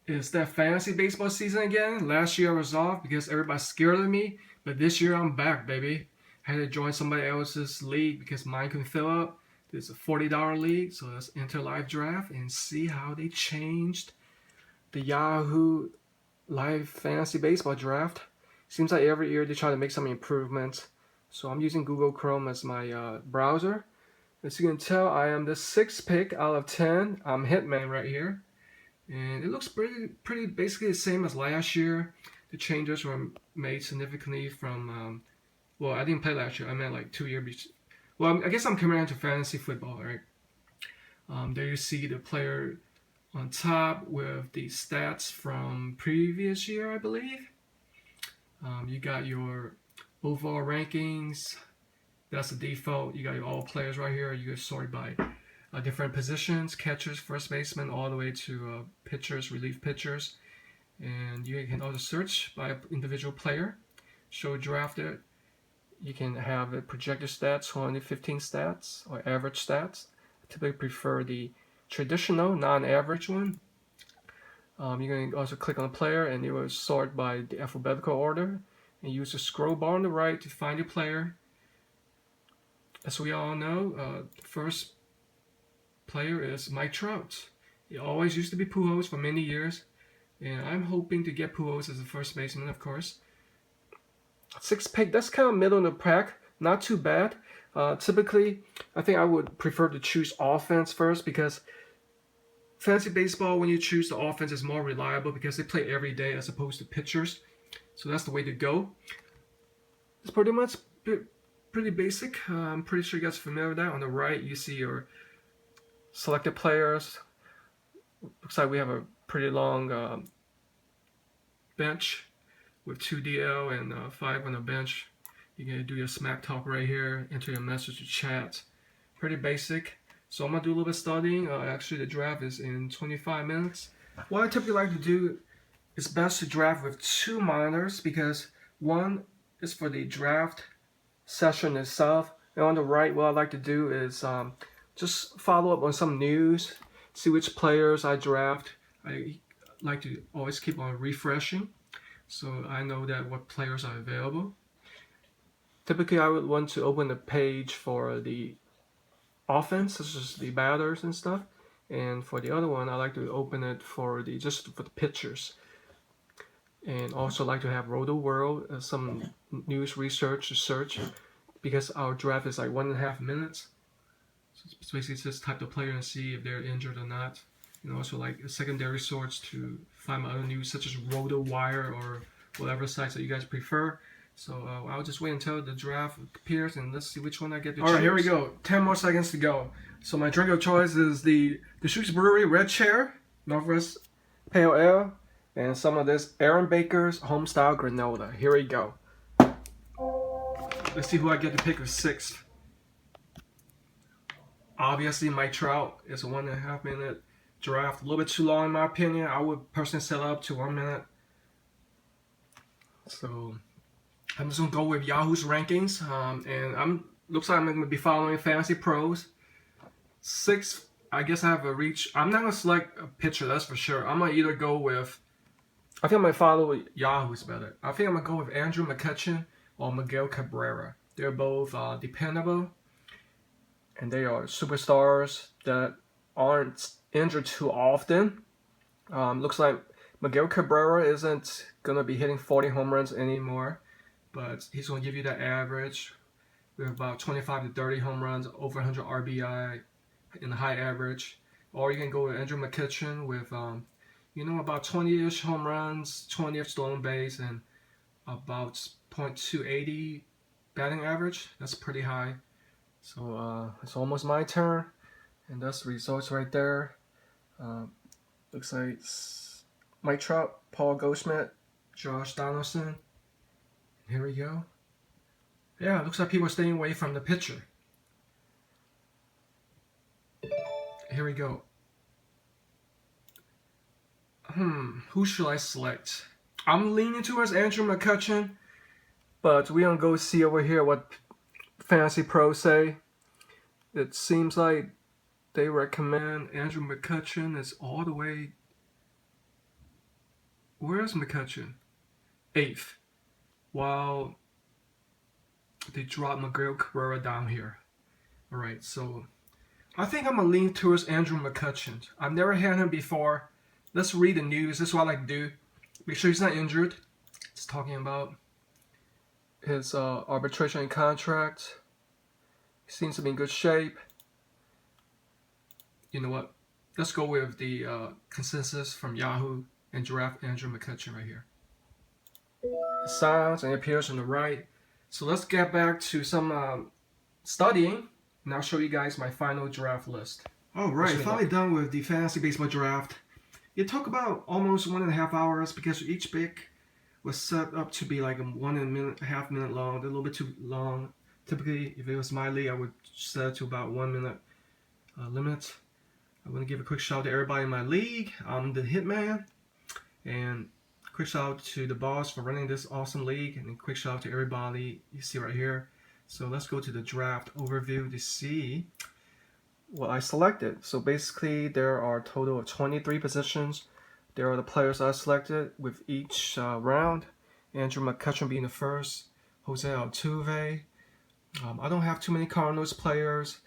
It's that fantasy baseball season again. Last year I was off because everybody's scared of me, but this year I'm back, baby. I had to join somebody else's league because mine couldn't fill up. It's a $40 league, so let's enter live draft and see how they changed the Yahoo live fantasy baseball draft. Seems like every year they try to make some improvements. So I'm using Google Chrome as my browser. As you can tell, I am the 6th pick out of 10. I'm Hitman right here. And it looks pretty basically the same as last year. The changes were made significantly from, well, I didn't play last year. I meant like 2 years. Well, I guess I'm comparing to fantasy football, right? There you see the player on top with the stats from previous year, I believe. You got your overall rankings. That's the default. You got your all players right here. You can sort by different positions, catchers, first baseman, all the way to pitchers, relief pitchers. And you can also search by individual player, show drafted. You can have a projected stats, 115 stats, or average stats. I typically prefer the traditional, non-average one. You can also click on the player and it will sort by the alphabetical order. And use the scroll bar on the right to find your player. As we all know, the first player is Mike Trout. He always used to be Pujols for many years, and I'm hoping to get Pujols as a first baseman, of course. 6th pick, that's kind of middle of the pack, not too bad. Typically, I think I would prefer to choose offense first because fantasy baseball, when you choose the offense, is more reliable because they play every day as opposed to pitchers. So that's the way to go. It's pretty much pretty basic. I'm pretty sure you guys are familiar with that. On the right, you see your selected players. Looks like we have a pretty long bench with 2 DL and 5 on the bench. You can do your smack talk right here, enter your message to chat. Pretty basic. So I'm gonna do a little bit of studying. Actually, the draft is in 25 minutes. What I typically like to do is best to draft with 2 monitors because one is for the draft session itself, and on the right, what I like to do is just follow up on some news, see which players I draft. I like to always keep on refreshing, so I know that what players are available. Typically, I would want to open the page for the offense, such as the batters and stuff, and for the other one, I like to open it for the pitchers. And also like to have Roto World, some news research to search, because our draft is like 1.5 minutes. So it's basically just type the player and see if they're injured or not. And also like secondary sorts to find my other news, such as Roto Wire or whatever sites that you guys prefer. So I'll just wait until the draft appears and let's see which one I get to choose. All right, here we go. 10 more seconds to go. So my drink of choice is the Deschutes Brewery Red Chair, Northwest Pale Ale, and some of this Aaron Baker's Homestyle Granola. Here we go. Let's see who I get to pick with 6th. Obviously, Mike Trout. It's a 1.5 minute draft. A little bit too long in my opinion. I would personally set up to 1 minute. So I'm just gonna go with Yahoo's rankings, and looks like I'm gonna be following Fantasy Pros. 6th, I guess I have a reach. I'm not gonna select a pitcher, that's for sure. I'm gonna either go with, I think I might follow Yahoo's better. I think I'm gonna go with Andrew McCutchen or Miguel Cabrera. They're both dependable, and they are superstars that aren't injured too often. Looks like Miguel Cabrera isn't gonna be hitting 40 home runs anymore, but he's gonna give you that average with about 25 to 30 home runs, over 100 RBI in the high average. Or you can go with Andrew McCutchen with about 20-ish home runs, 20th stolen base, and about .280 batting average. That's pretty high. So it's almost my turn, and that's the results right there. Looks like Mike Trout, Paul Goldschmidt, Josh Donaldson. Here we go. Yeah, looks like people are staying away from the pitcher. Here we go. Who should I select? I'm leaning towards Andrew McCutchen, but we're gonna go see over here what Fantasy Pros say. It seems like they recommend Andrew McCutchen is all the way Where's McCutcheon? 8th. While they dropped Miguel Cabrera down here. Alright, so I think I'm going to lean towards Andrew McCutcheon. I've never had him before. Let's read the news. This is what I like to do. Make sure he's not injured. It's talking about his arbitration and contract. He seems to be in good shape. You know what? Let's go with the consensus from Yahoo and draft Andrew McCutcheon right here. It sounds and appears on the right. So let's get back to some studying, and I'll show you guys my final draft list. Alright, finally done with the fantasy baseball draft. It took about almost 1.5 hours because each pick was set up to be like a 1.5 minute long, a little bit too long. Typically, if it was my league, I would set it to about 1 minute limit. I want to give a quick shout out to everybody in my league. I'm the Hitman, and quick shout out to the boss for running this awesome league, and a quick shout out to everybody you see right here. So let's go to the draft overview to see what I selected. So basically, there are a total of 23 positions. There are the players I selected with each round. Andrew McCutcheon being the first, Jose Altuve. I don't have too many Cardinals players.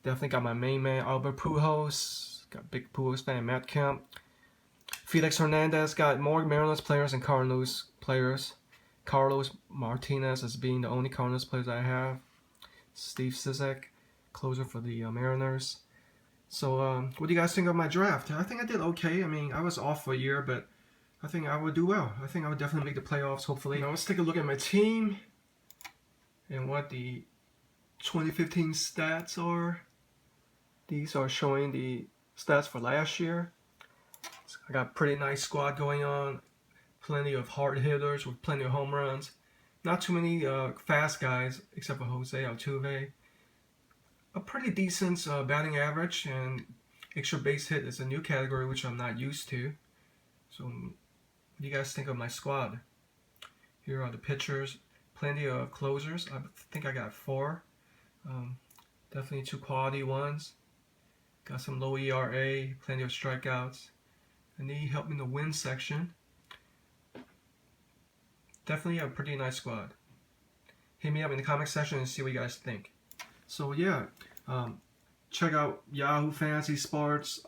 Definitely got my main man, Albert Pujols. Got big Pujols fan, Matt Kemp. Felix Hernandez. Got more Mariners players than Cardinals players. Carlos Martinez as being the only Cardinals players I have. Steve Cishek, closer for the Mariners. So, what do you guys think of my draft? I think I did okay. I mean, I was off for a year, but I think I would do well. I think I would definitely make the playoffs, hopefully. Now, let's take a look at my team and what the 2015 stats are. These are showing the stats for last year. So I got a pretty nice squad going on. Plenty of hard hitters with plenty of home runs. Not too many fast guys, except for Jose Altuve. A pretty decent batting average, and extra base hit is a new category which I'm not used to. So, what do you guys think of my squad? Here are the pitchers. Plenty of closers. I think I got 4. Definitely 2 quality ones. Got some low ERA, plenty of strikeouts. And they helped me in the win section. Definitely a pretty nice squad. Hit me up in the comment section and see what you guys think. So yeah, check out Yahoo Fantasy Sports.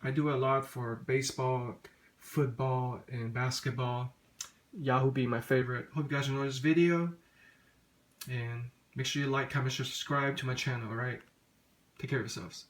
I do a lot for baseball, football, and basketball. Yahoo being my favorite. Hope you guys enjoyed this video. And make sure you like, comment, share, subscribe to my channel, alright? Take care of yourselves.